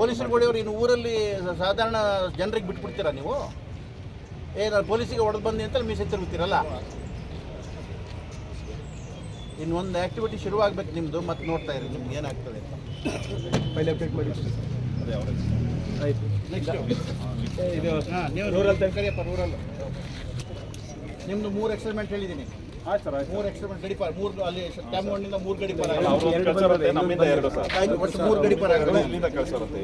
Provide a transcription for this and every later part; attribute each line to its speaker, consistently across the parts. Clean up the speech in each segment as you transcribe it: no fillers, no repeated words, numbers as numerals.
Speaker 1: ಪೊಲೀಸರು ಹೊಡೆಯೋರು ಇನ್ನು ಊರಲ್ಲಿ ಸಾಧಾರಣ ಜನರಿಗೆ ಬಿಟ್ಬಿಡ್ತೀರಾ ನೀವು? ನಾನು ಪೊಲೀಸಿಗೆ ಹೊಡೆದು ಬಂದಿ ಅಂತ ಮೀಸೆ ತಿರುಗ್ತೀರಲ್ಲ. ಇನ್ನೊಂದು ಆ್ಯಕ್ಟಿವಿಟಿ ಶುರುವಾಗಬೇಕು ನಿಮ್ಮದು, ಮತ್ತೆ ನೋಡ್ತಾ ಇರಿ ನಿಮ್ಗೆ ಏನಾಗ್ತದೆ ಅಂತ.
Speaker 2: ಪೈಲೆ ಅಪ್ಡೇಟ್ ಮಾಡಿ
Speaker 1: ಆಯಿತು. ನೆಕ್ಸ್ಟ್ ಇದು ನೀವು ರೂರಲ್ ಕರಿಯಪ್ಪ. ರೂರಲ್ ನಿಮ್ಮದು 3 ಎಕ್ಸ್ಪೆರಿಮೆಂಟ್ ಹೇಳಿದ್ದೀನಿ.
Speaker 2: ಆಯ್ತು ಸರ್.
Speaker 1: 3 ಎಕ್ಸ್ಪೆರಿಮೆಂಟ್ ಗಡಿಪಾರ, 3 ಅಲ್ಲಿ ಟ್ಯಾಮ್ಗೊಂಡಿಂದ 3 ಗಡಿಪಾರ
Speaker 3: ನಮ್ಮಿಂದ 2 ಸರ್.
Speaker 1: ಒಟ್ಟು 3 ಗಡಿಪಾರ ಆಗುತ್ತೆ.
Speaker 3: ಇಲ್ಲಿಂದ ಕಳಿಸಿರುತ್ತೆ.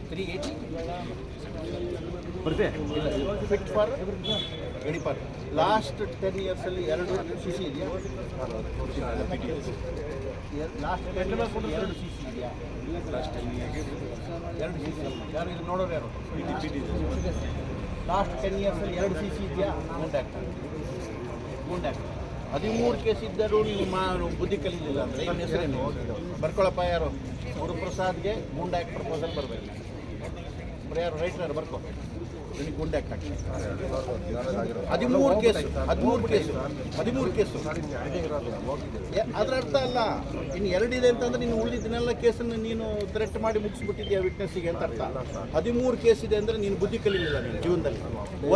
Speaker 1: 380
Speaker 2: ಬರ್ತೆ
Speaker 1: ಫಿಟ್ ಫಾರ್ ಗಡಿಪಾರ. ಲಾಸ್ಟ್ 10 ಇಯರ್ಸಲ್ಲಿ 2 CC ಇದೆಯಾ? ಲಾಸ್ಟ್ 10 ಇಯರ್ಸಲ್ಲಿ 2 CC ಇದೆಯಾ? 2 CC ಯಾರು ಇದು ನೋಡೋರು ಯಾರು? ಲಾಸ್ಟ್ 10 ಇಯರ್ಸಲ್ಲಿ 2 CC ಇದೆಯಾ? ಗೂಂಡಾಕ್ಟ್ 13 ಕೇಸ್ ಇದ್ದರೂ ನೀವು ಬುದ್ಧಿ ಕಲಿಲಿಲ್ಲ ಅಂದರೆ ಇನ್ನು ಹೆಸರೇನು ಬರ್ಕೊಳ್ಳಪ್ಪ. ಯಾರು? ಗುರುಪ್ರಸಾದ್ಗೆ ಗೂಂಡ ಆ್ಯಕ್ಟ್ ಪ್ರಪೋಸಲ್ ಬರಬೇಕು. ಯಾರು ರೈಟರ್ ಬರ್ಕೊ, ನಿನಗೆ ಗೂಂಡ ಆ್ಯಕ್ಟ್ ಆಗ್ತದೆ. 13 ಕೇಸು. ಅದರ ಅರ್ಥ ಅಲ್ಲ, ಇನ್ನು 2 ಇದೆ ಅಂತಂದ್ರೆ ನೀನು ಉಳಿದಿದ್ದನ್ನೆಲ್ಲ ಕೇಸನ್ನು ನೀನು ಥ್ರೆಟ್ ಮಾಡಿ ಮುಗಿಸ್ಬಿಟ್ಟಿದ್ಯಾ ವಿಟ್ನೆಸ್ಸಿಗೆ ಅಂತ ಅರ್ಥ. 13 ಕೇಸ್ ಇದೆ ಅಂದರೆ ನೀನು ಬುದ್ಧಿ ಕಲಿಲಿಲ್ಲ ನೀನು ಜೀವನದಲ್ಲಿ.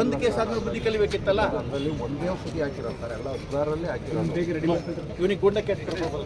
Speaker 1: 1 ಕೇಸ್ ಆದ್ಮೇಲೆ ಬುದ್ಧಿ ಕಲಿಬೇಕಿತ್ತಲ್ಲ.
Speaker 2: ಅದರಲ್ಲಿ ಒಂದೇ ಸುದ್ದಿ ಹಾಕಿರೋ ಸರ್, ಎಲ್ಲ 16ರಲ್ಲೇ ಹಾಕಿರೋ.
Speaker 1: ಇವನಿಗೆ ಗೂಂಡಕ್ಕೆ ಎಷ್ಟು ಪ್ರಪೋಸಲ್